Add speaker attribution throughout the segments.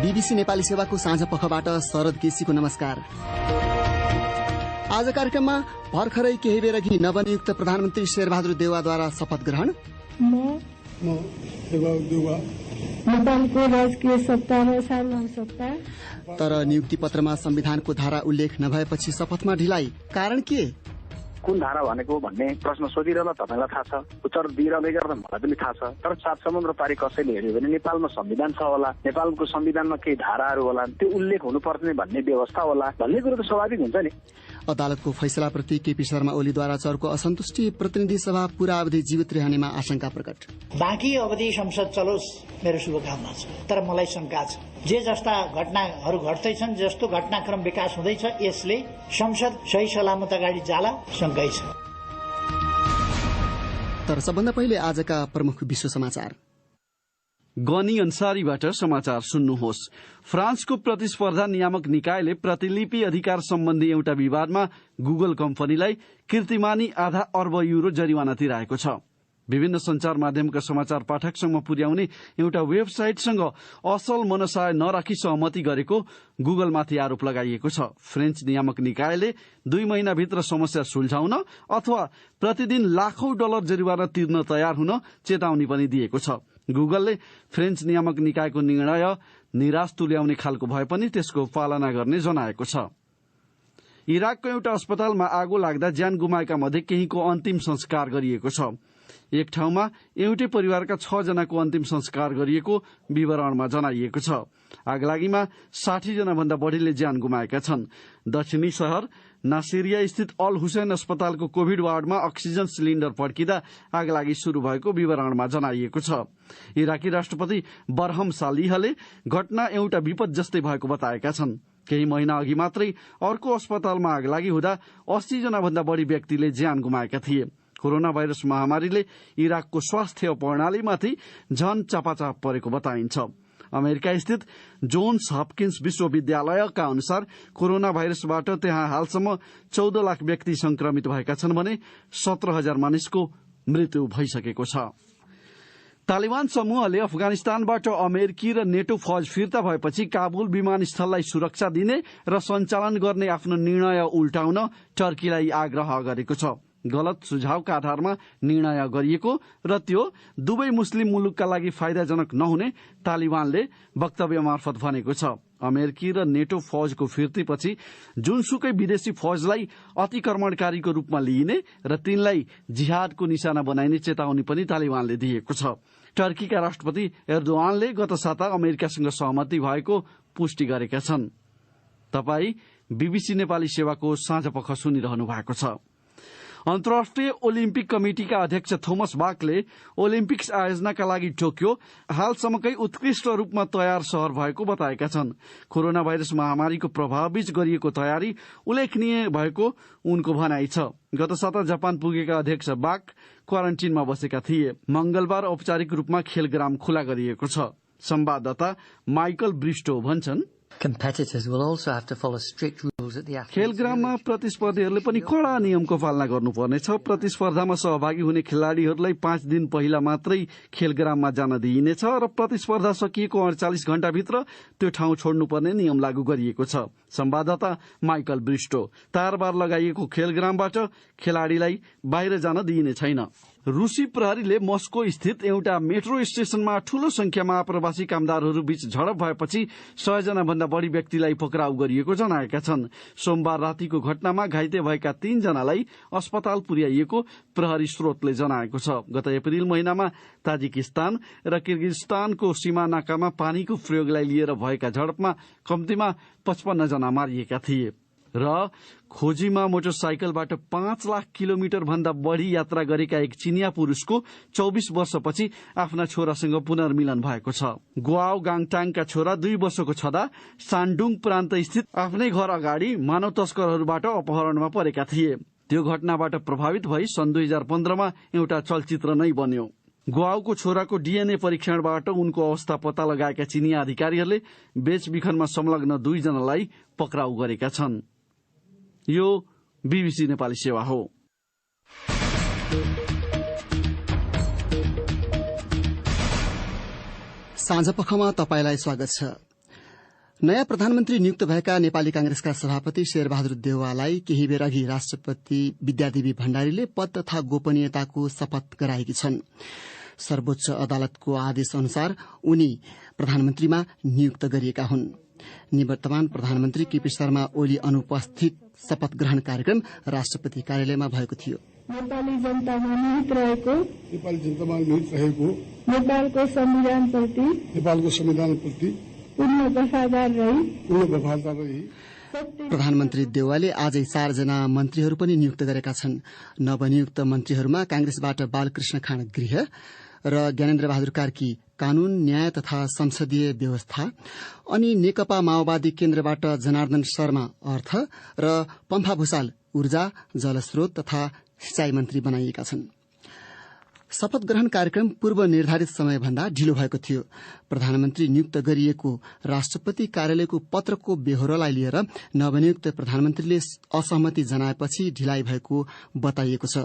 Speaker 1: BBC Nepali सेवाको साँझ पखबाट शरद केसीको नमस्कार। आज कार्यक्रममा भर्खरै केही बेर अघि नवनियुक्त प्रधानमन्त्री शेरबहादुर देउवाद्वारा शपथ ग्रहण,
Speaker 2: नेपालको राजकीय सत्तामा सार्वभौम सत्ता,
Speaker 1: तर नियुक्ति पत्रमा संविधानको धारा उल्लेख नभएपछि शपथमा ढिलाइ, कारण के?
Speaker 3: कुन धारा भनेको भन्ने प्रश्न सोधिरहँदा तपाईँलाई थाहा छ, उत्तर दिइरहँदै गर्दा मलाई पनि थाहा छ। तर सात समुद्र पारी कसैले हेर्यो भने नेपालमा संविधान छ होला, नेपालको संविधानमा केही धाराहरू होला, त्यो उल्लेख हुनुपर्ने भन्ने व्यवस्था होला भन्ने कुरो त स्वाभाविक हुन्छ नि।
Speaker 1: अदालतको फैसलाप्रति केपी शर्मा ओलीद्वारा चर्को असन्तुष्टि, प्रतिनिधि सभा पूरा अवधि जीवित रहनेमा आशंका प्रकट।
Speaker 4: बाँकी अवधि संसद चलोस् मेरो शुभकामना छ, तर मलाई शंका छ। जे जस्ता घटनाहरू घट्दैछन्, जस्तो घटनाक्रम विकास हुँदैछ, यसले संसद सही सलामत अगाडि जाला शंकै छ।
Speaker 1: तर सबभन्दा पहिले आजका प्रमुख विश्व समाचार।
Speaker 5: गनी अन्सारीबाट समाचार सुन्नुहोस्। फ्रान्सको प्रतिस्पर्धा नियामक निकायले प्रतिलिपि अधिकार सम्बन्धी एउटा विवादमा गुगल कम्पनीलाई कीर्तिमानी आधा अर्ब युरो जरिवाना तिराएको छ। विभिन्न संचार माध्यमका समाचार पाठकसम्म पुर्याउने एउटा वेबसाइटसँग असल मनसाय नराखी सहमति गरेको गुगलमाथि आरोप लगाइएको छ। फ्रेन्च नियामक निकायले 2 महिनाभित्र समस्या सुल्झाउन अथवा प्रतिदिन लाखौं डलर जरिवाना तिर्न तयार हुन चेतावनी पनि दिएको छ। गुगलले फ्रेन्च नियामक निकायको निर्णय निराश तुल्याउने खालको भए पनि त्यसको पालना गर्ने जनाएको छ। इराकको एउटा अस्पतालमा आगो लाग्दा ज्यान गुमाएका मध्ये केहीको अन्तिम संस्कार गरिएको छ। एक ठाउँमा एउटै परिवारका 6 जनाको अन्तिम संस्कार गरिएको विवरणमा जनाइएको छ। आगलागीमा 60 जना भन्दा बढ़ीले ज्यान गुमाएका छन्। दक्षिणी शहर नासिरिया स्थित अल हुसैन अस्पतालको कोभिड वार्डमा अक्सिजन सिलिण्डर पड्किँदा आगलागी शुरू भएको विवरणमा जनाइएको छ। इराकी राष्ट्रपति बरहम सालिहले घटना एउटा विपद जस्तै भएको बताएका छन्। केही महिना अघि मात्रै अर्को अस्पतालमा आगलागी हुँदा 80 जना भन्दा बढ़ी व्यक्तिले ज्यान गुमाएका थिए। कोरोना भाइरस महामारीले इराकको स्वास्थ्य प्रणालीमाथि झन चापाचाप परेको बताइन्छ। अमेरिका स्थित जोन्स हपकिन्स विश्वविद्यालयका अनुसार कोरोना भाइरसबाट त्यहाँ हालसम्म 14 लाख व्यक्ति संक्रमित भएका छन् भने 17,000 मानिसको मृत्यु भइसकेको छ। तालिबान समूहले अफगानिस्तानबाट अमेरिकी र नेटो फौज फिर्ता भएपछि काबुल विमानस्थललाई सुरक्षा दिने र सञ्चालन गर्ने आफ्नो निर्णय उल्टाउन टर्कीलाई आग्रह गरेको छ। गलत सुझावका आधारमा निर्णय गरिएको र त्यो दुवै मुस्लिम मुलुकका लागि फाइदाजनक नहुने तालिबानले वक्तव्य मार्फत भनेको छ। अमेरिकी र नेटो फौजको फिर्तीपछि जुनसुकै विदेशी फौजलाई अतिक्रमणकारीको रूपमा लिइने र तिनलाई जिहादको निशाना बनाइने चेतावनी पनि तालिबानले दिएको छ। टर्कीका राष्ट्रपति एर्दोआनले गत साता अमेरिकासँग सहमति भएको पुष्टि गरेका छन्। तपाई बीबीसी नेपाली सेवाको साँझ पख सुनिरहनु भएको छ। अन्तर्राष्ट्रिय ओलिम्पिक कमिटिका अध्यक्ष थोमस बाकले ओलिम्पिक्स आयोजनाका लागि टोकियो हालसम्मकै उत्कृष्ट रूपमा तयार शहर भएको बताएका छन्। कोरोना भाइरस महामारीको प्रभावबीच गरिएको तयारी उल्लेखनीय भएको उनको भनाइ छ। गत साता जापान पुगेका अध्यक्ष बाक क्वारेन्टिनमा बसेका थिए। मंगलबार औपचारिक रूपमा खेलग्राम खुला गरिएको छ। संवाददाता माइकल ब्रिस्टो भन्छन्, खेलग्राममा प्रतिस्पर्धीहरूले पनि कडा नियमको पालना गर्नुपर्नेछ। प्रतिस्पर्धामा सहभागी हुने खेलाड़ीहरूलाई 5 दिन पहिला मात्रै खेलग्राममा जान दिइनेछ र प्रतिस्पर्धा सकिएको 48 घण्टाभित्र त्यो ठाउँ छोड्नुपर्ने नियम लागू गरिएको छ। संवाददाता माइकल ब्रिस्टो, तारबार लगाइएको खेलग्रामबाट खेलाड़ीलाई बाहिर जान दिइने छैन। रूसी प्रहरीले मस्को स्थित एउटा मेट्रो स्टेशनमा ठूलो संख्यामा आप्रवासी कामदारहरू बीच झडप भएपछि 100 जना भन्दा बढ़ी व्यक्तिलाई पक्राउ गरिएको जनाएका छन्। सोमबार रातिको घटनामा घाइते भएका 3 जनालाई अस्पताल पुर्याइएको प्रहरी स्रोतले जनाएको छ। गत अप्रिल महिनामा ताजिकिस्तान र किर्गिजस्तानको सीमा नाकामा पानीको प्रयोगलाई लिएर भएका झडपमा कम्तीमा 55 जना मारिएका थिए र खोजीमा मोटरसाइकलबाट 5 लाख किलोमिटर भन्दा बढ़ी यात्रा गरेका एक चिनिया पुरूषको 24 वर्षपछि आफ्ना छोरासँग पुनर्मिलन भएको छ। गुआओ गाङटाङका छोरा 2 वर्षको छँदा सान्डुङ प्रान्त स्थित आफ्नै घर अगाडि मानव तस्करहरूबाट अपहरणमा परेका थिए। त्यो घटनाबाट प्रभावित भई सन् 2015मा एउटा चलचित्र नै बन्यो। गुआओको छोराको डीएनए परीक्षणबाट उनको अवस्था पत्ता लगाएका चिनिया अधिकारीहरूले बेचबिखनमा संलग्न 2 जनालाई पक्राउ गरेका छन्। यो बीबीसी नेपाली सेवा हो।
Speaker 1: साँझ पखमा तपाईलाई स्वागत छ। नयाँ प्रधानमन्त्री नियुक्त भएका नेपाली कांग्रेसका सभापति शेरबहादुर देउवालाई केही बेर अघि राष्ट्रपति विद्यादेवी भण्डारीले पद तथा गोपनीयताको शपथ गराएकी छन्। सर्वोच्च अदालतको आदेश अनुसार उनी प्रधानमन्त्रीमा नियुक्त गरिएका हुन्। निवर्तमान प्रधानमन्त्री केपी शर्मा ओली अनुपस्थित शपथ ग्रहण कार्यक्रम राष्ट्रपति कार्यालयमा भएको थियो।
Speaker 2: नेपाली जनतामा निहित रहेको
Speaker 6: नेपालको संविधानप्रति
Speaker 2: पूर्ण वफादार रही
Speaker 1: प्रधानमन्त्री देउवाले आजै 4 जना मन्त्रीहरू पनि नियुक्त गरेका छन्। नवनियुक्त मन्त्रीहरूमा कांग्रेसबाट बालकृष्ण खाँड गृह र ज्ञानेन्द्र बहादुर कार्की कानून न्याय तथा संसदीय व्यवस्था अनि नेकपा माओवादी केन्द्रबाट जनार्दन शर्मा अर्थ र पम्फा भूषाल ऊर्जा जलस्रोत तथा सिंचाई मन्त्री बनाइएका छन्। शपथ ग्रहण कार्यक्रम पूर्व निर्धारित समयभन्दा ढिलो भएको थियो। प्रधानमन्त्री नियुक्त गरिएको राष्ट्रपति कार्यालयको पत्रको बेहोरालाई लिएर नवनियुक्त प्रधानमन्त्रीले असहमति जनाएपछि ढिलाइ भएको बताइएको छ।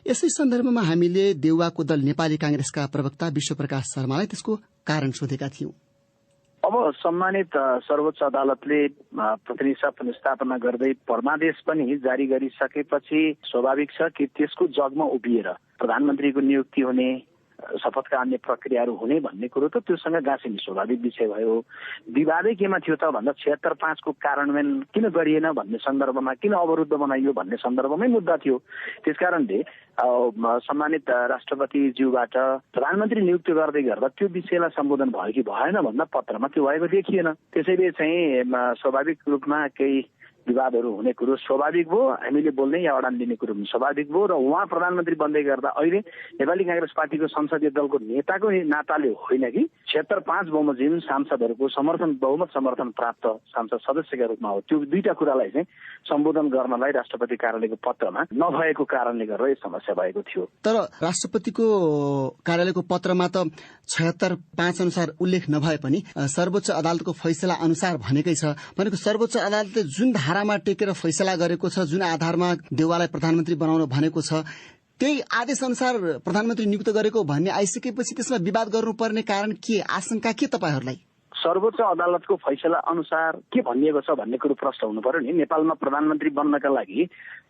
Speaker 1: यसै सन्दर्भमा हामीले देउवाको दल नेपाली कांग्रेसका प्रवक्ता विश्वप्रकाश शर्मालाई त्यसको कारण सोधेका थियौं।
Speaker 3: अब सम्मानित सर्वोच्च अदालतले प्रतिनिधि पुनर्स्थापना गर्दै परमादेश पनि जारी गरिसकेपछि स्वाभाविक छ कि त्यसको जगमा उभिएर प्रधानमन्त्रीको नियुक्ति हुने शपथका अन्य प्रक्रियाहरू हुने भन्ने कुरो त त्योसँग गाँसिने स्वाभाविक विषय भयो। विवादै केमा थियो त भन्दा 76.5 को कार्यान्वयन किन गरिएन भन्ने सन्दर्भमा, किन अवरुद्ध बनाइयो भन्ने सन्दर्भमै मुद्दा थियो। त्यसकारणले सम्मानित राष्ट्रपतिज्यूबाट प्रधानमन्त्री नियुक्त गर्दै गर्दा त्यो विषयलाई सम्बोधन भयो कि भएन भन्दा पत्रमा त्यो भएको देखिएन। त्यसैले चाहिँ स्वाभाविक रूपमा केही विवादहरू हुने कुरो स्वाभाविक भयो। हामीले बोल्दै या अडान लिने कुरो पनि स्वाभाविक भयो र उहाँ प्रधानमन्त्री बन्दै गर्दा अहिले नेपाली कांग्रेस पार्टीको संसदीय दलको नेताको नाताले होइन कि 76.5 बमोजिम सांसदहरूको बहुमत समर्थन प्राप्त सांसद सदस्यका रूपमा हो। त्यो दुईटा कुरालाई चाहिँ सम्बोधन गर्नलाई राष्ट्रपति कार्यालयको पत्रमा नभएको कारणले गर्दा यो समस्या भएको थियो।
Speaker 1: तर राष्ट्रपतिको कार्यालयको पत्रमा त 76.5 अनुसार उल्लेख नभए पनि सर्वोच्च अदालतको फैसला अनुसार भनेकै छ। भनेको सर्वोच्च अदालतले जुन धारामा टेकेर फैसला गरेको छ, जुन आधारमा देउवालाई प्रधानमन्त्री बनाउन भनेको छ, त्यही आदेश अनुसार प्रधानमन्त्री नियुक्त गरेको भन्ने आइसकेपछि त्यसमा विवाद गर्नुपर्ने कारण के, आशंका के तपाईहरूलाई?
Speaker 3: सर्वोच्च अदालतको फैसला अनुसार के भनिएको छ भन्ने कुरो प्रश्न हुनु पर्यो नि। नेपालमा प्रधानमन्त्री बन्नका लागि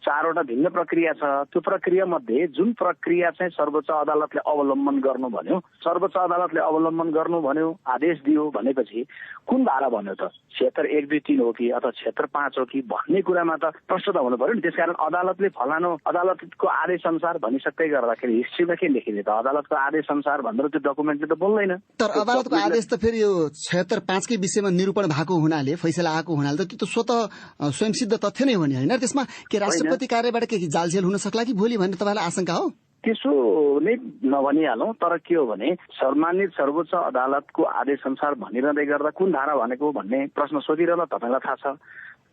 Speaker 3: 4वटा भिन्न प्रक्रिया छ। त्यो प्रक्रिया मध्ये जुन प्रक्रिया चाहिँ सर्वोच्च अदालतले अवलम्बन गर्नु भन्यो, सर्वोच्च अदालतले अवलम्बन गर्नु भन्यो, आदेश दियो भनेपछि कुन धारा भन्यो त? 76, 1, 2, 3 हो कि अथवा 76.5 हो कि भन्ने कुरामा त प्रश्न त हुनु पर्यो नि। त्यसकारण अदालतले फलानु अदालतको आदेश अनुसार भनिसक्दै गर्दाखेरि हिस्ट्रीमा के लेखिने त? अदालतको आदेश अनुसार भनेर त्यो डकुमेन्टले त बोल्दैन।
Speaker 1: तर अदालतको आदेश त फेरि यो 76.5 कै विषयमा निरूपण भएको हुनाले, फैसला आएको हुनाले त त्यो त स्वतः स्वयंसिद्ध तथ्य नै हो नि, होइन? त्यसमा के राष्ट्रपति कार्यबाट के जालझेल हुन सक्ला कि भोलि भन्ने तपाईँलाई आशंका हो?
Speaker 3: त्यसो नै नभनिहालौँ। तर के हो भने सम्मानित सर्वोच्च अदालतको आदेश अनुसार भनिरहँदै गर्दा कुन धारा भनेको भन्ने प्रश्न सोधिरहँदा तपाईँलाई थाहा छ,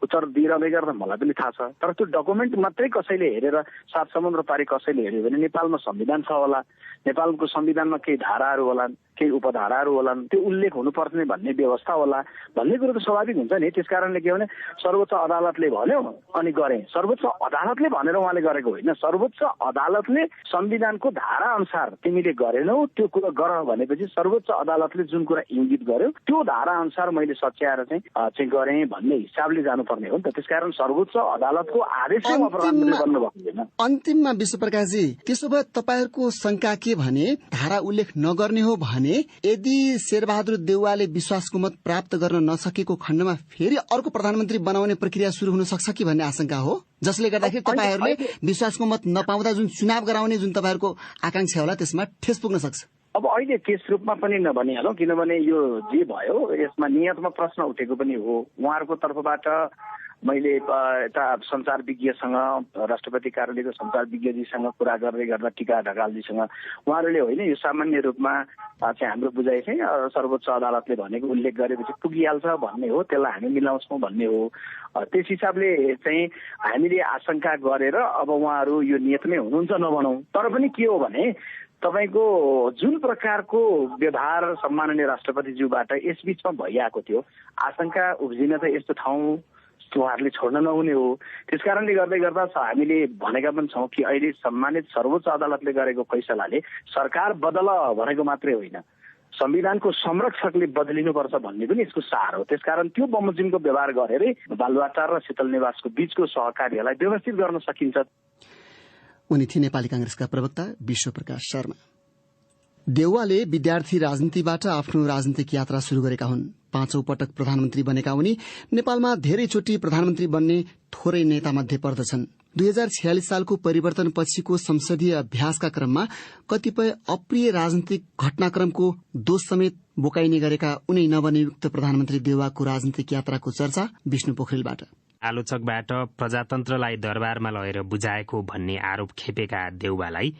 Speaker 3: उत्तर दिइरहँदै गर्दा मलाई पनि थाहा छ। तर त्यो डकुमेन्ट मात्रै कसैले हेरेर 7 समुद्र पारी कसैले हेऱ्यो भने नेपालमा संविधान छ होला, नेपालको संविधानमा केही धाराहरू होलान्, केही उपधाराहरू होलान्, त्यो उल्लेख हुनुपर्ने भन्ने व्यवस्था होला भन्ने कुरो त स्वाभाविक हुन्छ नि। त्यसकारणले के भने सर्वोच्च अदालतले भन्यो अनि गरे। सर्वोच्च अदालतले भनेर उहाँले गरेको होइन। सर्वोच्च अदालतले संविधानको धारा अनुसार तिमीले गरेनौ त्यो कुरा गर भनेपछि सर्वोच्च अदालतले जुन कुरा इङ्गित गर्यो त्यो धारा अनुसार मैले सच्याएर चाहिँ गरेँ भन्ने हिसाबले जानुपर्ने हो नि त। त्यसकारण सर्वोच्च अदालतको आदेशले म प्रधानमन्त्री बन्नु भएको छैन।
Speaker 1: अन्तिममा विश्वप्रकाशजी, त्यसो भए तपाईँहरूको शंका के भने धारा उल्लेख नगर्ने हो भने यदि शेरबहादुर देउवाले विश्वासको मत प्राप्त गर्न नसकेको खण्डमा फेरि अर्को प्रधानमन्त्री बनाउने प्रक्रिया शुरू हुन सक्छ कि भन्ने आशंका हो, जसले गर्दाखेरि तपाईँहरूले विश्वासको मत नपाउँदा जुन चुनाव गराउने जुन तपाईँहरूको आकांक्षा होला त्यसमा ठेस पुग्न सक्छ?
Speaker 3: अब अहिले त्यस रूपमा पनि नभनिहालौँ, किनभने यो जे भयो यसमा नियतमा प्रश्न उठेको पनि हो। उहाँहरूको तर्फबाट मैले यता संचार विज्ञसँग, राष्ट्रपति कार्यालयको संचार विज्ञजीसँग कुरा गर्दै गर्दा टीका ढकालजीसँग उहाँहरूले होइन यो सामान्य रूपमा चाहिँ हाम्रो बुझाइ चाहिँ सर्वोच्च अदालतले भनेको उल्लेख गरेपछि पुगिहाल्छ भन्ने हो, त्यसलाई हामी मिलाउँछौँ भन्ने हो। त्यस हिसाबले चाहिँ हामीले आशंका गरेर अब उहाँहरू यो नियतमै हुनुहुन्छ नभनौँ। तर पनि के हो भने तपाईको जुन प्रकारको व्यवहार सम्माननीय राष्ट्रपतिज्यूबाट यसबीचमा भइरहेको थियो, आशंका उब्जिन त यस्तो ठाउँ उहाँहरूले छोड्न नहुने हो। त्यसकारणले गर्दै गर्दा हामीले भनेका पनि छौँ कि अहिले सम्मानित सर्वोच्च अदालतले गरेको फैसलाले सरकार बदल भनेको मात्रै होइन, संविधानको संरक्षकले बदलिनुपर्छ भन्ने पनि यसको सार हो। त्यसकारण त्यो बमोजिमको व्यवहार गरेरै बालुवाटार र शीतल निवासको बीचको सहकार्यलाई व्यवस्थित गर्न सकिन्छ।
Speaker 1: उनी थिए नेपाली कांग्रेसका प्रवक्ता विश्वप्रकाश शर्मा। देउवाले विद्यार्थी राजनीतिबाट आफ्नो राजनीतिक यात्रा शुरू गरेका हुन्। 5औं पटक प्रधानमन्त्री बनेका उनी नेपालमा धेरैचोटि प्रधानमन्त्री बन्ने थोरै नेता मध्ये पर्दछन्। 2046 सालको परिवर्तन पछिको संसदीय अभ्यासका क्रममा कतिपय अप्रिय राजनीतिक घटनाक्रमको दोष समेत बोकाइने गरेका उनै नवनियुक्त प्रधानमन्त्री देउवाको राजनीतिक यात्राको चर्चा विष्णु पोखरेलबाट।
Speaker 6: आलोचकबाट प्रजातन्त्रलाई दरबारमा लगेर बुझाएको भन्ने आरोप खेपेका देउवालाई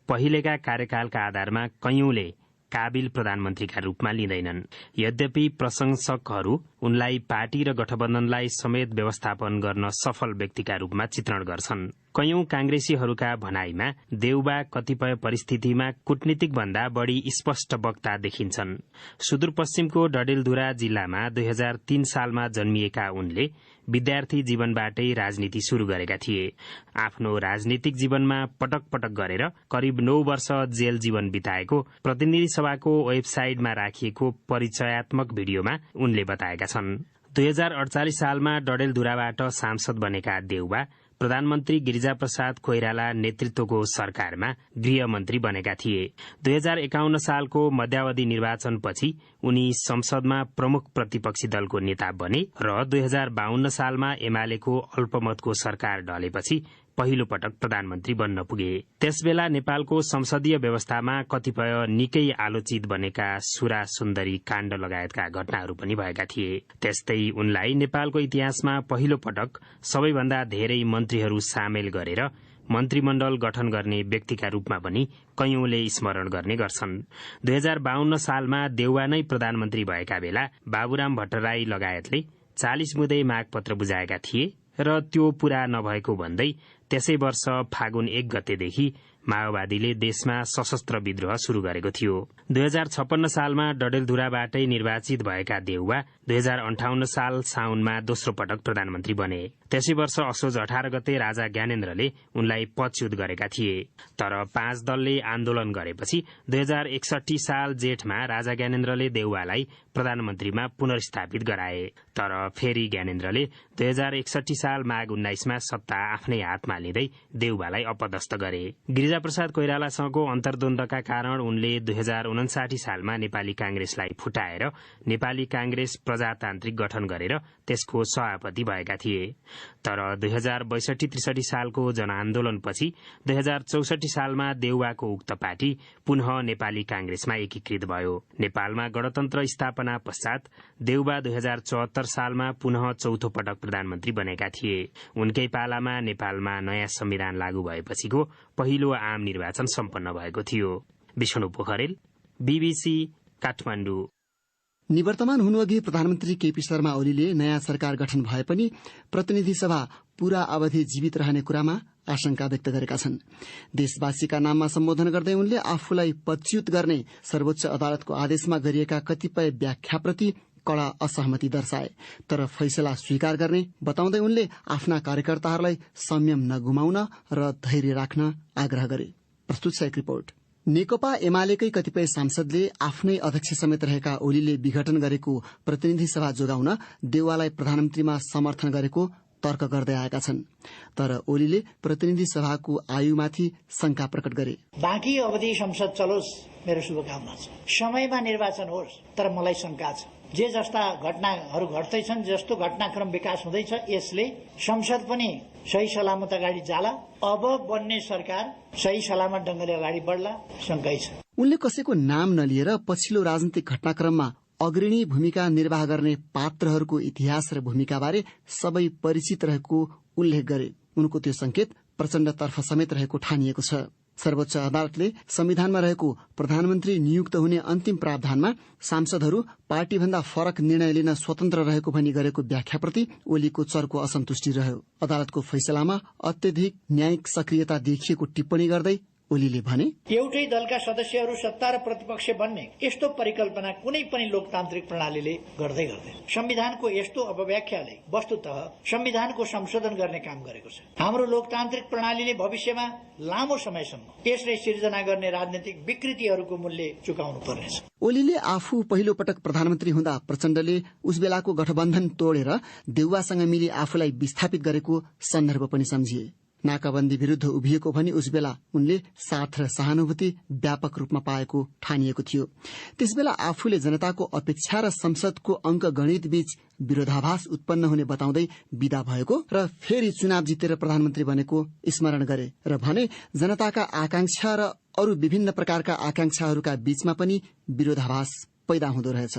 Speaker 6: पहिलेका कार्यकालका आधारमा कैयौंले काबिल प्रधानमन्त्रीका रूपमा लिँदैनन्। यद्यपि प्रशंसकहरू उनलाई पार्टी र गठबन्धनलाई समेत व्यवस्थापन गर्न सफल व्यक्तिका रूपमा चित्रण गर्छन्। कैयौं कांग्रेसीहरूका भनाईमा देउबा कतिपय परिस्थितिमा कूटनीतिक भन्दा बढ़ी स्पष्ट वक्ता देखिन्छन्। सुदूरपश्चिमको डडेलधुरा जिल्लामा 2003 सालमा जन्मिएका उनले विद्यार्थी जीवनबाटै राजनीति शुरू गरेका थिए। आफ्नो राजनीतिक जीवनमा पटक पटक गरेर करिब 9 वर्ष जेल जीवन बिताएको प्रतिनिधि सभाको वेबसाइटमा राखिएको परिचयात्मक भिडियोमा उनले बताएका छन्। 2048 सालमा डडेलधुराबाट सांसद बनेका देउबा प्रधानमन्त्री गिरिजाप्रसाद कोइराला नेतृत्वको सरकारमा गृहमन्त्री बनेका थिए। 2051 सालको मध्यावधि निर्वाचनपछि उनी संसदमा प्रमुख प्रतिपक्षी दलको नेता बने र 2052 सालमा एमालेको अल्पमतको सरकार ढलेपछि पहिलो पटक प्रधानमन्त्री बन्न पुगे। त्यसबेला नेपालको संसदीय व्यवस्थामा कतिपय निकै आलोचित बनेका सुरा सुन्दरी काण्ड लगायतका घटनाहरू पनि भएका थिए। त्यस्तै उनलाई नेपालको इतिहासमा पहिलो पटक सबैभन्दा धेरै मन्त्रीहरू सामेल गरेर मन्त्रीमण्डल गठन गर्ने व्यक्तिका रूपमा पनि कैयौंले स्मरण गर्ने गर्छन्। 2052 सालमा देउवा नै प्रधानमन्त्री भएका बेला बाबुराम भट्टराई लगायतले 40 मुदे मागपत्र बुझाएका थिए र त्यो पूरा नभएको भन्दै त्यसै वर्ष फागुन 1 गतेदेखि माओवादीले देशमा सशस्त्र विद्रोह शुरू गरेको थियो। 2056 सालमा डडेलधुराबाटै निर्वाचित भएका देउवा 2058 साल साउनमा दोस्रो पटक प्रधानमन्त्री बने। त्यसै वर्ष असोज 18 गते राजा ज्ञानेन्द्रले उनलाई पदच्युत गरेका थिए। तर 5 दलले आन्दोलन गरेपछि 2061 साल जेठमा राजा ज्ञानेन्द्रले देउवालाई प्रधानमन्त्रीमा पुनर्स्थापित गराए। तर फेरि ज्ञानेन्द्रले 2061 साल माघ 19 मा सत्ता आफ्नै हातमा लिँदै देउवालाई अपदस्थ गरे। गिरिजाप्रसाद कोइरालासँगको अन्तर्द्वन्द्वका कारण उनले 2059 सालमा नेपाली कांग्रेसलाई फुटाएर नेपाली कांग्रेस प्रजातान्त्रिक गठन गरेर त्यसको सभापति भएका थिए। तर 2062-63 सालको जनआन्दोलनपछि 2064 सालमा देउवाको उक्त पार्टी पुनः नेपाली कांग्रेसमा एकीकृत भयो। नेपालमा गणतन्त्र स्थापना पश्चात देउवा 2074 सालमा पुनः चौथो पटक प्रधानमन्त्री बनेका थिए। उनकै पालामा नेपालमा नयाँ संविधान लागू भएपछिको पहिलो आम निर्वाचन सम्पन्न भएको थियो। विष्णु पोखरेल, बीबीसी, काठमाडौँ।
Speaker 1: निवर्तमान हुनुअघि प्रधानमन्त्री केपी शर्मा ओलीले नयाँ सरकार गठन भए पनि प्रतिनिधि सभा पूरा अवधि जीवित रहने कुरामा आशंका व्यक्त गरेका छन्। देशवासीका नाममा सम्बोधन गर्दै उनले आफूलाई पदच्युत गर्ने सर्वोच्च अदालतको आदेशमा गरिएका कतिपय व्याख्याप्रति कड़ा असहमति दर्शाए। तर फैसला स्वीकार गर्ने बताउँदै उनले आफ्ना कार्यकर्ताहरूलाई संयम नगुमाउन र धैर्य राख्न आग्रह गरे। प्रस्तुत छ एक रिपोर्ट। नेकपा एमालेकै कतिपय सांसदले आफ्नै अध्यक्ष समेत रहेका ओलीले विघटन गरेको प्रतिनिधि सभा जोगाउन देउवालाई प्रधानमन्त्रीमा समर्थन गरेको तर्क गर्दै आएका छन्। तर ओलीले प्रतिनिधि सभाको आयुमाथि शंका प्रकट गरे।
Speaker 4: बाँकी अवधि संसद चलोस्, मेरो शुभकामना छ। समयमा निर्वाचन होस्, तर मलाई शंका छ। जे जस्ता घटनाहरू घट्दैछन्, जस्तो घटनाक्रम विकास हुँदैछ, यसले संसद पनि सही सलामत अगाडि जाला, अब बन्ने सरकार सही सलामत ढंगले अगाडि बढ्ला, शंकै छ।
Speaker 1: उनले कसैको नाम नलिएर पछिल्लो राजनीतिक घटनाक्रममा अग्रणी भूमिका निर्वाह गर्ने पात्रहरूको इतिहास र भूमिकाबारे सबै परिचित रहेको उल्लेख गरे। उनको त्यो संकेत प्रचण्डतर्फ समेत रहेको ठानिएको छ। सर्वोच्च अदालतले संविधानमा रहेको प्रधानमन्त्री नियुक्त हुने अन्तिम प्रावधानमा सांसदहरू पार्टीभन्दा फरक निर्णय लिन स्वतन्त्र रहेको भनी गरेको व्याख्याप्रति ओलीको चर्को असन्तुष्टि रह्यो। अदालतको फैसलामा अत्यधिक न्यायिक सक्रियता देखिएको टिप्पणी गर्दै ओलीले भने,
Speaker 4: एउटै दलका सदस्यहरू सत्ता र प्रतिपक्ष बन्ने यस्तो परिकल्पना कुनै पनि लोकतान्त्रिक प्रणालीले गर्दै गर्दैन। संविधानको यस्तो अपव्याख्याले वस्तुतः संविधानको संशोधन गर्ने काम गरेको छ। हाम्रो लोकतान्त्रिक प्रणालीले भविष्यमा लामो समयसम्म यसले सिर्जना गर्ने राजनीतिक विकृतिहरूको मूल्य चुकाउनु पर्नेछ।
Speaker 1: ओलीले आफू पहिलो पटक प्रधानमन्त्री हुँदा प्रचण्डले उस बेलाको गठबन्धन तोडेर देउवासँग मिली आफूलाई विस्थापित गरेको सन्दर्भ पनि सम्झिए। नाकाबन्दी विरूद्ध उभिएको भनी उस बेला उनले साथ र सहानुभूति व्यापक रूपमा पाएको ठानिएको थियो। त्यसबेला आफूले जनताको अपेक्षा र संसदको अंक गणित बीच विरोधाभास उत्पन्न हुने बताउँदै विदा भएको र फेरि चुनाव जितेर प्रधानमन्त्री बनेको स्मरण गरे र भने जनताका आकांक्षा र अरू विभिन्न प्रकारका आकांक्षाहरूका बीचमा पनि विरोधाभास पैदा हुँदो रहेछ।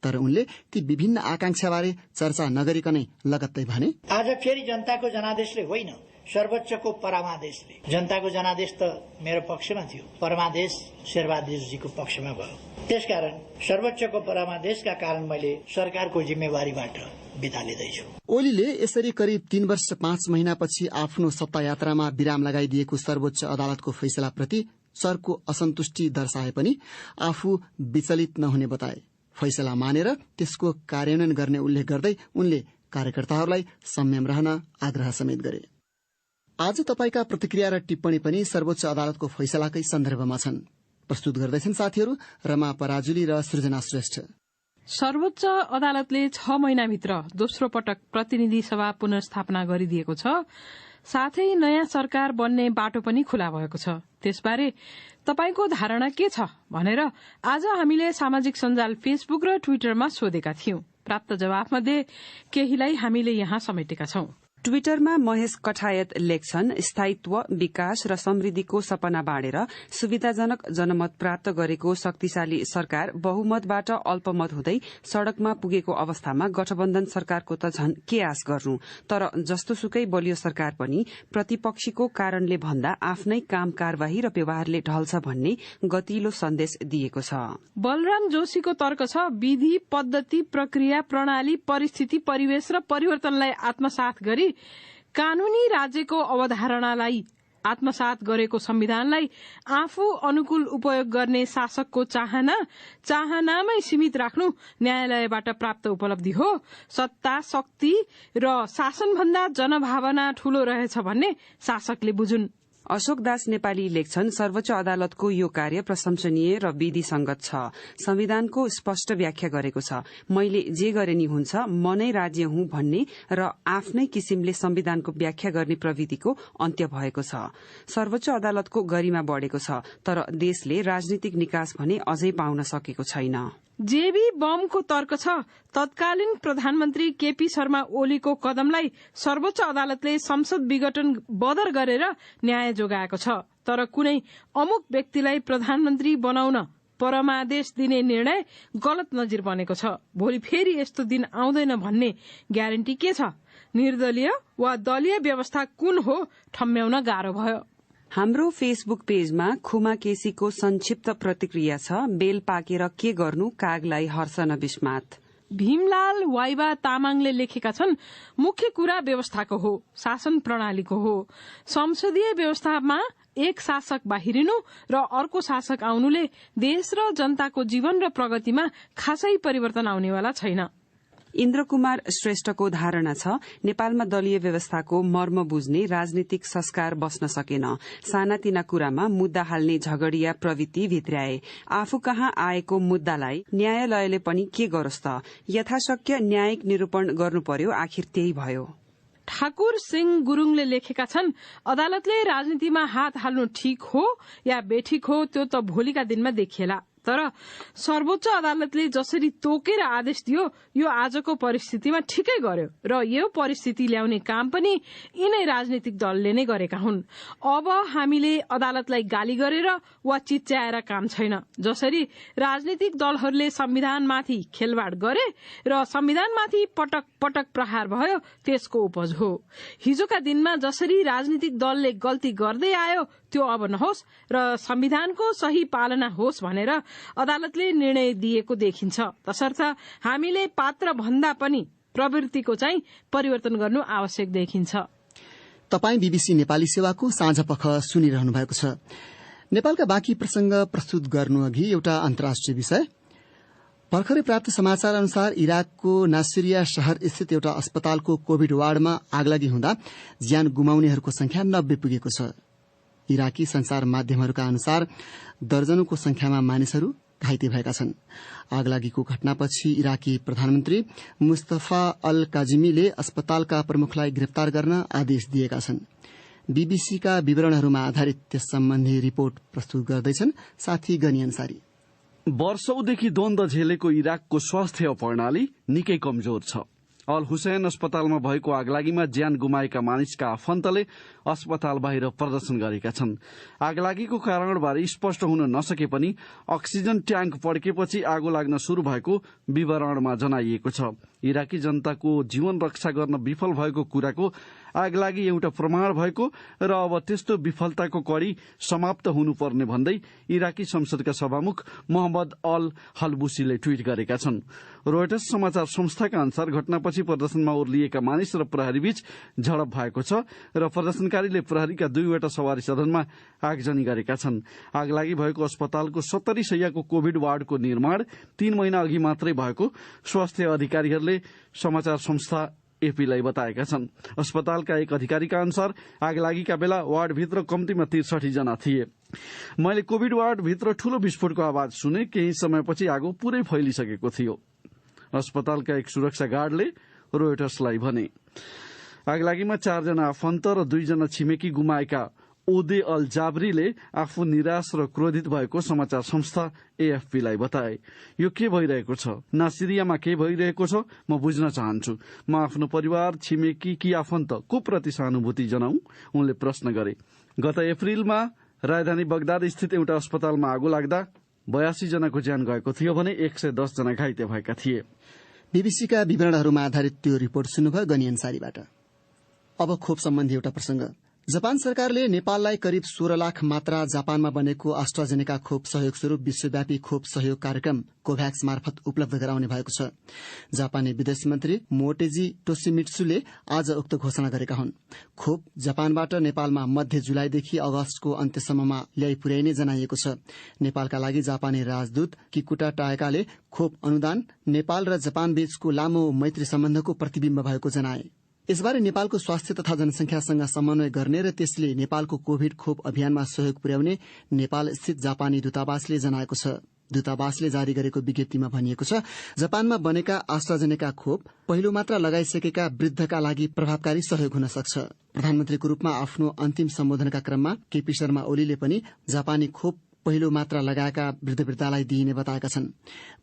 Speaker 1: तर उनले ती विभिन्न आकांक्षाबारे चर्चा नगरिकनै लगत्तै भने,
Speaker 4: आज फेरि जनताको जनादेशले होइन, सर्वोच्चको परमादेशले। जनताको जनादेश त मेरो पक्षमा थियो, परमादेश शेरबहादुरजीको पक्षमा भयो। त्यसकारण सर्वोच्चको परमादेशका कारण मैले सरकारको जिम्मेवारीबाट बिदा लिँदैछु।
Speaker 1: ओलीले यसरी करिब 3 वर्ष 5 महिनापछि आफ्नो सत्ता यात्रामा विराम लगाइदिएको सर्वोच्च अदालतको फैसलाप्रति चर्को असन्तुष्टि दर्शाए पनि आफू विचलित नहुने बताए। फैसला मानेर त्यसको कार्यान्वयन गर्ने उल्लेख गर्दै उनले कार्यकर्ताहरूलाई संयम रहन आग्रह समेत गरे। आज तपाईका प्रतिक्रिया र टिप्पणी पनि सर्वोच्च अदालतको फैसलाकै सन्दर्भमा छन्। प्रस्तुत गर्दैछन् साथीहरू रमा पराजुली र सृजना श्रेष्ठ।
Speaker 7: सर्वोच्च अदालतले 6 महिनाभित्र दोस्रो पटक प्रतिनिधि सभा पुनर्स्थापना गरिदिएको छ। साथै नयाँ सरकार बन्ने बाटो पनि खुला भएको छ। त्यसबारे तपाईको धारणा के छ भनेर आज हामीले सामाजिक सञ्जाल फेसबुक र ट्विटरमा सोधेका थियौं। प्राप्त जवाफमध्ये केहीलाई हामीले यहाँ समेटेका छौं।
Speaker 8: ट्विटरमा महेश कठायत लेख्छन्, स्थायित्व, विकास र समृद्धिको सपना बाँडेर सुविधाजनक जनमत प्राप्त गरेको शक्तिशाली सरकार बहुमतबाट अल्पमत हुँदै सड़कमा पुगेको अवस्थामा गठबन्धन सरकारको त झन के आश गर्नु। तर जस्तोसुकै बलियो सरकार पनि प्रतिपक्षीको कारणले भन्दा आफ्नै काम कारवाही र व्यवहारले ढल्छ भन्ने गतिलो सन्देश दिएको छ।
Speaker 7: बलराम जोशीको तर्क छ, विधि, पद्धति, प्रक्रिया, प्रणाली, परिस्थिति, परिवेश र परिवर्तनलाई आत्मसात गरी कानूनी राज्यको अवधारणालाई आत्मसात गरेको संविधानलाई आफू अनुकूल उपयोग गर्ने शासकको चाहनामै सीमित राख्नु न्यायालयबाट प्राप्त उपलब्धि हो। सत्ता, शक्ति र शासनभन्दा जनभावना ठूलो रहेछ भन्ने शासकले बुझुन्।
Speaker 8: अशोक दास नेपाली लेख्छन्, सर्वोच्च अदालतको यो कार्य प्रशंसनीय र विधिसंगत छ। संविधानको स्पष्ट व्याख्या गरेको छ। मैले जे गरे नि हुन्छ, म नै राज्य हुँ भन्ने र आफ्नै किसिमले संविधानको व्याख्या गर्ने प्रविधिको अन्त्य भएको छ। सर्वोच्च अदालतको गरिमा बढ़ेको छ, तर देशले राजनीतिक निकास भने अझै पाउन सकेको छैन।
Speaker 7: जेबी बमको तर्क छ, तत्कालीन प्रधानमन्त्री केपी शर्मा ओलीको कदमलाई सर्वोच्च अदालतले संसद विघटन बदर गरेर न्याय जोगाएको छ। तर कुनै अमुक व्यक्तिलाई प्रधानमन्त्री बनाउन परमादेश दिने निर्णय गलत नजिर बनेको छ। भोलि फेरि यस्तो दिन आउँदैन भन्ने ग्यारेन्टी के छ? निर्दलीय वा दलीय व्यवस्था कुन हो ठम्म्याउन गाह्रो भयो।
Speaker 8: हाम्रो फेसबुक पेजमा खुमा केसीको संक्षिप्त प्रतिक्रिया छ, बेल पाकेर के गर्नु, कागलाई हर्ष न विस्मात।
Speaker 7: भीमलाल वाइबा तामाङले लेखेका छन्, मुख्य कुरा व्यवस्थाको हो, शासन प्रणालीको हो। संसदीय व्यवस्थामा एक शासक बाहिरिनु र अर्को शासक आउनुले देश र जनताको जीवन र प्रगतिमा खासै परिवर्तन आउनेवाला छैन।
Speaker 8: इन्द्र कुमार श्रेष्ठको धारणा छ, नेपालमा दलीय व्यवस्थाको मर्म बुझ्ने राजनीतिक संस्कार बस्न सकेन। सानातिना कुरामा मुद्दा हाल्ने झगडिया प्रवृत्ति भित्र्याए। आफू कहाँ आएको मुद्दालाई न्यायालयले पनि के गरोस् त, यथाशक्य न्यायिक निरूपण गर्नु पर्यो। आखिर त्यही भयो।
Speaker 7: ठाकुर सिंह गुरूङले लेखेका छन्, अदालतले राजनीतिमा हात हाल्नु ठिक हो या बेठिक हो त्यो त भोलिका दिनमा देखिएला। तर सर्वोच्च अदालतले जसरी तोकेर आदेश दियो यो आजको परिस्थितिमा ठिकै गर्यो र यो परिस्थिति ल्याउने काम पनि यिनै राजनीतिक दलले नै गरेका हुन्। अब हामीले अदालतलाई गाली गरेर वा चिच्याएर काम छैन। जसरी राजनीतिक दलहरूले संविधानमाथि खेलवाड गरे र संविधानमाथि पटक पटक प्रहार भयो त्यसको उपज हो। हिजोका दिनमा जसरी राजनीतिक दलले गल्ती गर्दै आयो त्यो अब नहोस् र संविधानको सही पालना होस् भनेर अदालतले निर्णय दिएको देखिन्छ। तसर्थ हामीले पात्र भन्दा पनि प्रवृत्तिको चाहिँ परिवर्तन गर्नु आवश्यक देखिन्छ।
Speaker 1: तपाई बीबीसी नेपाली सेवाको साँझ पख सुनिरहनु भएको छ। नेपालका बाँकी प्रसंग प्रस्तुत गर्नु अघि एउटा अन्तर्राष्ट्रिय विषय। भर्खरै प्राप्त समाचार अनुसार इराकको नासिरिया शहर स्थित एउटा अस्पतालको कोभिड वार्डमा आगलागी हुँदा ज्यान गुमाउनेहरूको संख्या 90 पुगेको छ। इराकी संचार माध्यमहरूका अनुसार दर्जनौंको संख्यामा मानिसहरू घाइते भएका छन्। आगलागीको घटनापछि इराकी प्रधानमन्त्री मुस्तफा अल काजिमीले अस्पतालका प्रमुखलाई गिरफ्तार गर्न आदेश दिएका छन्। बीबीसीका विवरणहरूमा आधारित त्यस सम्बन्धी रिपोर्ट प्रस्तुत गर्दैछन् साथी गनी अन्सारी।
Speaker 5: वर्षौंदेखि द्वन्द्व झेलेको इराकको स्वास्थ्य प्रणाली निकै कमजोर छ। अल हुसैन अस्पतालमा भएको आगलागीमा ज्यान गुमाएका मानिसका आफन्तले अस्पताल बाहिर प्रदर्शन गरेका छन्। आगलागीको कारणबारे स्पष्ट हुन नसके पनि अक्सिजन ट्याङ्क पड्केपछि आगो लाग्न शुरू भएको विवरणमा जनाइएको छ। इराकी जनताको जीवन रक्षा गर्न विफल भएको कुराको आगलागी एउटा प्रमाण भएको र अब त्यस्तो विफलताको कडी समाप्त हुनुपर्ने भन्दै इराकी संसदका सभामुख मोहम्मद अल हलबुसीले ट्वीट गरेका छन्। रोयटर्स समाचार संस्थाका अनुसार घटनापछि प्रदर्शनमा ओर्लिएका मानिस र प्रहरीबीच झडप भएको छ र प्रदर्शनकारीले प्रहरीका 2वटा सवारी साधनमा आगजनी गरेका छन्। आगलागी भएको अस्पतालको 70 शैय्याको कोभिड वार्डको निर्माण 3 महिना अघि मात्रै भएको स्वास्थ्य अधिकारीहरूले समाचार संस्था एपीलाई बताएका छन्। अस्पतालका एक अधिकारीका अनुसार आगलागीका बेला वार्डभित्र कम्तीमा 63 जना थिए। मैले कोभिड वार्डभित्र ठूलो विस्फोटको आवाज सुने। केही समयपछि आगो पूरै फैलिसकेको थियो, अस्पतालका एक सुरक्षा गार्डले रोयटर्सलाई भने। आगलागीमा 4 जना आफन्त र 2 जना छिमेकी गुमाएका ओदे अल जाबरीले आफू निराश र क्रोधित भएको समाचार संस्था एएफपीलाई बताए। यो के भइरहेको छ? नासिरियामा के भइरहेको छ? म बुझ्न चाहन्छु। म आफ्नो परिवार, छिमेकी कि आफन्त को प्रति सहानुभूति जनाऊ? उनले प्रश्न गरे। गत अप्रिलमा राजधानी बगदाद स्थित एउटा अस्पतालमा आगो लाग्दा 82 जनाको ज्यान गएको थियो भने 110 जना घाइते भएका थिए।
Speaker 1: बीबीसीका विवरणहरूमा आधारित त्यो रिपोर्ट सुन्नुभयो गनी अन्सारीबाट। अब खोप सम्बन्धी एउटा प्रसंग। जापान सरकारले नेपाललाई करिब 16 लाख मात्रा जापानमा बनेको एस्ट्राजेनेका खोप सहयोग स्वरूप विश्वव्यापी खोप सहयोग कार्यक्रम कोभ्याक्स मार्फत उपलब्ध गराउने भएको छ। जापानी विदेश मन्त्री मोटेजी टोसिमिट्सुले आज उक्त घोषणा गरेका हुन्। खोप जापानबाट नेपालमा मध्य जुलाईदेखि अगस्तको अन्त्यसम्ममा ल्याइ पुर्याइने जनाइएको छ। नेपालका लागि जापानी राजदूत किकुटा टाएकाले खोप अनुदान नेपाल र जापान बीचको लामो मैत्री सम्बन्धको प्रतिबिम्ब भएको जनाए। यसबारे नेपालको स्वास्थ्य तथा जनसंख्यासँग समन्वय गर्ने र त्यसले नेपालको कोभिड खोप अभियानमा सहयोग पुर्याउने नेपाल स्थित जापानी दूतावासले जनाएको छ। दूतावासले जारी गरेको विज्ञप्तिमा भनिएको छ, जापानमा बनेका एस्ट्राजेनेका खोप पहिलो मात्रा लगाइसकेका वृद्धका लागि प्रभावकारी सहयोग हुन सक्छ। प्रधानमन्त्रीको रूपमा आफ्नो अन्तिम सम्बोधनका क्रममा केपी शर्मा ओलीले पनि जापानी खोप पहिलो मात्रा लगाएका वृद्धलाई दिइने बताएका छन्।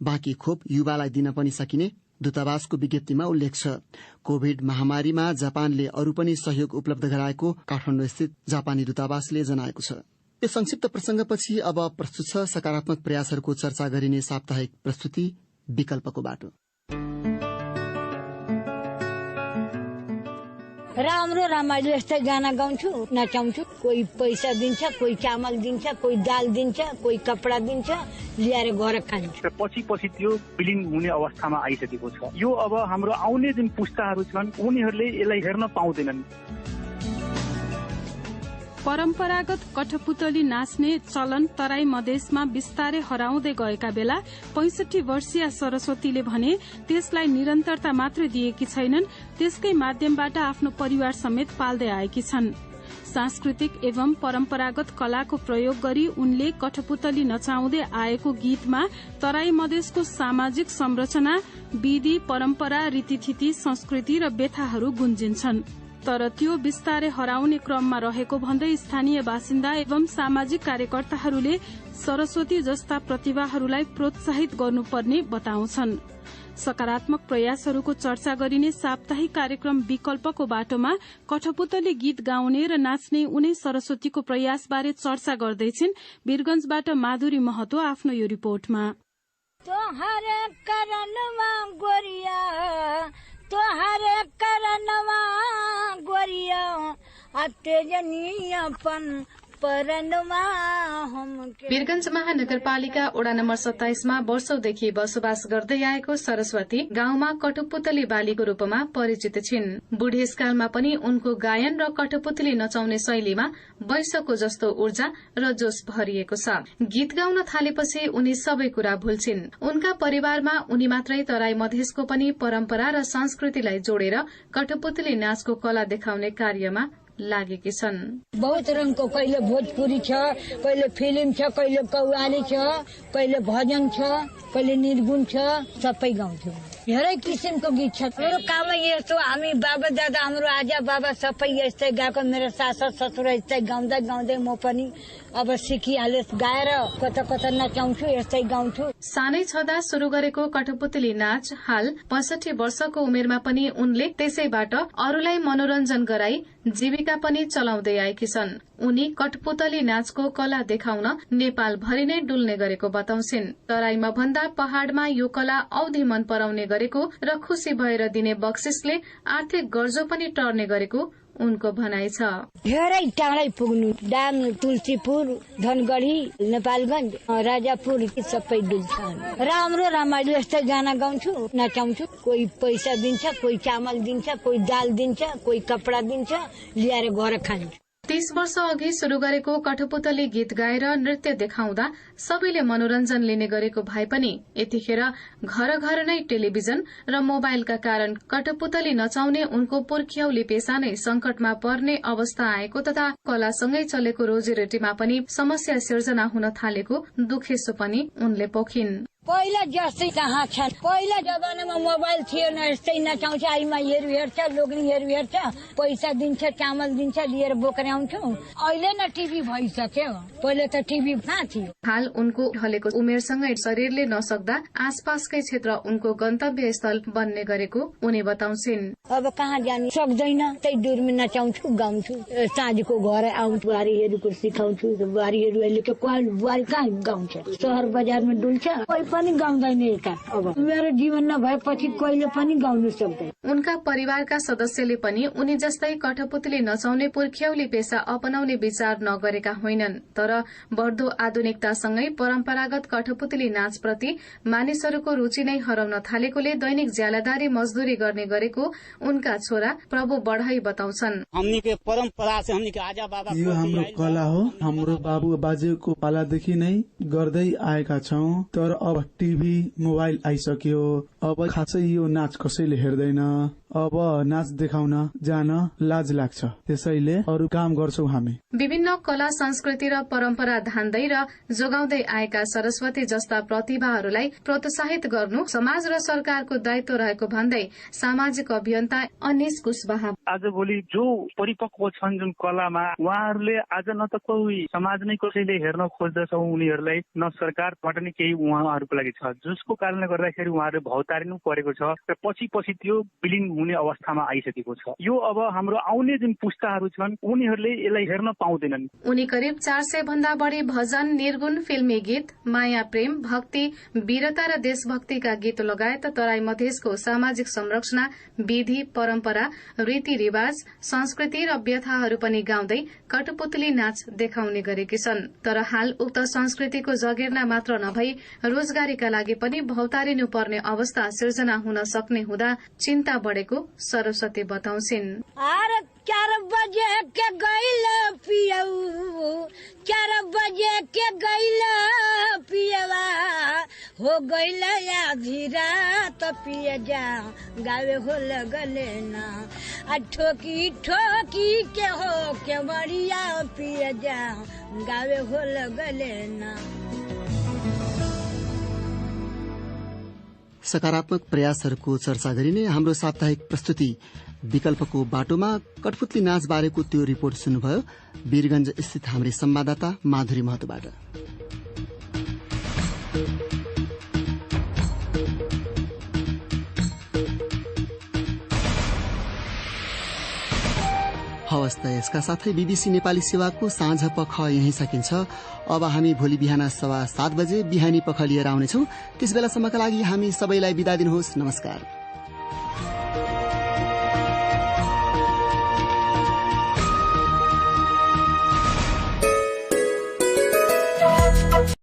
Speaker 1: बाँकी खोप युवालाई दिन पनि सकिने दूतावासको विज्ञप्तिमा उल्लेख छ। कोभिड महामारीमा जापानले अरू पनि सहयोग उपलब्ध गराएको काठमाडौँ स्थित जापानी दूतावासले जनाएको छ। यो संक्षिप्त प्रसंगपछि अब प्रस्तुत छ सकारात्मक प्रयासहरूको चर्चा गरिने साप्ताहिक प्रस्तुति विकल्पको बाटो।
Speaker 9: राम्रो रमाइलो यस्तै गाना गाउँछु, नचाउँछु। कोही पैसा दिन्छ, कोही चामल दिन्छ, कोही दाल दिन्छ, कोही कपडा दिन्छ, ल्याएर घर खान्छ।
Speaker 3: पछि त्यो फिलिङ हुने अवस्थामा आइसकेको छ। यो अब हाम्रो आउने जुन पुस्ताहरू छन् उनीहरूले यसलाई हेर्न पाउँदैनन्।
Speaker 7: परम्परागत कठपुतली नाच्ने चलन तराई मधेसमा बिस्तारै हराउँदै गएका बेला 65 वर्षीय सरस्वतीले भने त्यसलाई निरन्तरता मात्र दिएकी छैनन्, त्यसकै माध्यमबाट आफ्नो परिवार समेत पाल्दै आएकी छन्। सांस्कृतिक एवं परम्परागत कलाको प्रयोग गरी उनले कठपुतली नचाउँदै आएको गीतमा तराई मधेसको सामाजिक संरचना, विधि, परम्परा, रीतिथिति, संस्कृति र व्यथाहरू गुन्जिन्छन्। तर त्यो बिस्तारै हराउने क्रममा रहेको भन्दै स्थानीय बासिन्दा एवं सामाजिक कार्यकर्ताहरूले सरस्वती जस्ता प्रतिभाहरूलाई प्रोत्साहित गर्नुपर्ने बताउँछन्। सकारात्मक प्रयासहरूको चर्चा गरिने साप्ताहिक कार्यक्रम विकल्पको बाटोमा कठपुतली गीत गाउने र नाच्ने उनै सरस्वतीको प्रयासबारे चर्चा गर्दैछिन् वीरगंजबाट माधुरी महतो आफ्नो यो रिपोर्टमा।
Speaker 9: तोहरे करनमा गोरिया, तोहरे करनमा गोरिया, तेजनीयपन
Speaker 10: वीरगञ्ज महानगरपालिका वडा नम्बर 27 मा वर्षौंदेखि बसोबास गर्दै आएको सरस्वती गाउँमा कठपुतली बालीको रूपमा परिचित छिन्। बुढेसकालमा पनि उनको गायन र कठपुतली नचाउने शैलीमा वैशको जस्तो ऊर्जा र जोश भरिएको छ। गीत गाउन थालेपछि उनी सबै कुरा भुल्छिन्। उनका परिवारमा उनी मात्रै तराई मधेसको पनि परम्परा र संस्कृतिलाई जोडेर कठपुतली नाचको कला देखाउने कार्यमा लागेकी छन्।
Speaker 9: बहुत रङको कहिले भोजपुरी छ, कहिले फिल्म छ, कहिले कव्वाली छ, कहिले भजन छ, कहिले निर्गुण छ, सबै गाउँछौँ। धेरै किसिमको गीत छ। मेरो कामै यस्तो, हामी बाबा दादा हाम्रो आजा बाबा सबै यस्तै गाएको। मेरो सास ससुर यस्तै गाउँदै गाउँदै म पनि अब सिकिहाले, गाएर कता कता नचाउँछु, यस्तै गाउँछु।
Speaker 10: सानै छँदा शुरू गरेको कठपुतली नाच हाल 65 वर्षको उमेरमा पनि उनले त्यसैबाट अरूलाई मनोरञ्जन गराई जीविका पनि चलाउँदै आएकी छन्। उनी कठपुतली नाचको कला देखाउन नेपाल भरि नै डुल्ने गरेको बताउँछिन्। तराईमा भन्दा पहाड़मा यो कला औधी मन पराउने गरेको र खुशी भएर दिने बक्सिसले आर्थिक गर्जो पनि टर्ने गरेको उनको भनाइ छ।
Speaker 9: धेरै टाढै पुग्नु, डाङ, तुलसीपुर, धनगढ़ी, नेपालगंज, राजापुर सबै डुल्छन्। राम्रो रमाइलो यस्तै गाना गाउँछु, नचाउँछु। कोही पैसा दिन्छ, कोही चामल दिन्छ, कोही दाल दिन्छ, कोही कपडा दिन्छ, ल्याएर घर खान्छ।
Speaker 10: 30 वर्ष अघि शुरू गरेको कठपुतली गीत गाएर नृत्य देखाउँदा सबैले मनोरञ्जन लिने गरेको भए पनि यतिखेर घर घर नै टेलिभिजन र मोबाइलका कारण कठपुतली नचाउने उनको पुर्ख्यौली पेशा नै संकटमा पर्ने अवस्था आएको तथा कलासँगै चलेको रोजीरोटीमा पनि समस्या सिर्जना हुन थालेको दुखेसो पनि उनले पोखिन्।
Speaker 9: पहिला जस्तै कहाँ छन्। पहिला जमानामा मोबाइल थिएन, यस्तै नचाउँछ, आइमाईहरू हेर्छ, लोग्नेहरू हेर्छ, पैसा दिन्छ, चामल दिन्छ, लिएर बोकेर आउँछौ। अहिले न टिभी भइसक्यो, पहिले त टिभी कहाँ थियो।
Speaker 10: हाल उनको ढलेको उमेरसँगै शरीरले नसक्दा आसपासकै क्षेत्र उनको गन्तव्य स्थल बन्ने गरेको उनी बताउँछिन्।
Speaker 9: अब कहाँ जानु सक्दैन, त्यही दूरमा नचाउँछु, गाउँछु। साँझको घर आउँछु, बुहारीहरूको सिकाउँछु। बुहारीहरू अहिलेको बुहारी कहाँ गाउँछ, सहर बजारमा डुल्छ, पनि गाउँदैन। अब मेरो जीवन नभएपछि कहिले पनि गाउनु सक्दैन।
Speaker 10: उनका परिवारका सदस्यले पनि उनी जस्तै कठपुतली नचाउने पुर्ख्यौली पेशा अपनाउने विचार नगरेका होइनन्। तर बढ्दो आधुनिकतासँगै परम्परागत कठपुतली नाचप्रति मानिसहरूको रुचि नै हराउन थालेकोले दैनिक ज्यालादारी मजदूरी गर्ने गरेको उनका छोरा प्रभु बढाई बताउँछन्।
Speaker 11: यो हाम्रो कला हो, हाम्रो बाबु बाजेको पालादेखि नै गर्दै आएका छौं। तर अब टिभी मोबाइल आइसक्यो, अब खासै यो नाच कसैले हेर्दैन। अब नाच देखाउन जान लाज लाग्छ, त्यसैले अरू काम गर्छौ हामी।
Speaker 10: विभिन्न कला संस्कृति र परम्परा धान्दै र जोगाउँदै आएका सरस्वती जस्ता प्रतिभाहरूलाई प्रोत्साहित गर्नु समाज र सरकारको दायित्व रहेको भन्दै सामाजिक अभियन्ता अनिश कुशवाहा
Speaker 3: आजभोलि जो परिपक्व छन् जुन कलामा, उहाँहरूले आज न त कोही समाज नै कसैले हेर्न खोज्दछ उनीहरूलाई, न सरकारबाट नै केही उहाँहरूको लागि छ, जसको कारणले गर्दाखेरि उहाँहरू भौतारिनु परेको छ र पछि त्यो विलिन हुने अवस्थामा आइसकेको छ। यो अब हाम्रो आउने जुन पुस्ताहरू छन् उनीहरूले यसलाई हेर्न पाउँदैनन्।
Speaker 10: उनी करिब 400 भन्दा बढी भजन, निर्गुण, फिल्मी गीत, माया, प्रेम, भक्ति, वीरता र देशभक्तिका गीत लगायत तराई मधेसको सामाजिक संरचना, विधि, परम्परा, रीतिरिवाज, संस्कृति र व्यथाहरू पनि गाउँदै कठपुतली नाच देखाउने गरेकी छन्। तर हाल उक्त संस्कृतिको जगेर्ना मात्र नभई रोजगारीका लागि पनि भौतारिनु पर्ने अवस्था सिर्जना हुन सक्ने हुँदा चिन्ता बढ़ेको सरस्वती बताउँछिन्।
Speaker 9: 4 बजे के गइल पियौ, 4 बजे के गइल पियवा, हो गइल आधी रात पिय जा, गावे हो लगले ना, ठोकी ठोकी के हो के बढ़िया पिय जा, गावे हो लगले ना।
Speaker 1: सकारात्मक प्रयासहरूको चर्चा गरिने हाम्रो साप्ताहिक प्रस्तुति विकल्पको बाटोमा कठपुतली नाच बारेको त्यो रिपोर्ट सुन्नुभयो वीरगञ्ज स्थित हाम्री संवाददाता माधुरी महतोबाट। हवस् त यसका साथै बीबीसी नेपाली सेवाको साँझ पख यही सकिन्छ। अब हामी भोलि बिहान 7:15 बजे बिहानी पख लिएर आउनेछौं। त्यस बेलासम्मका लागि हामी सबैलाई बिदा दिनुहोस्। नमस्कार।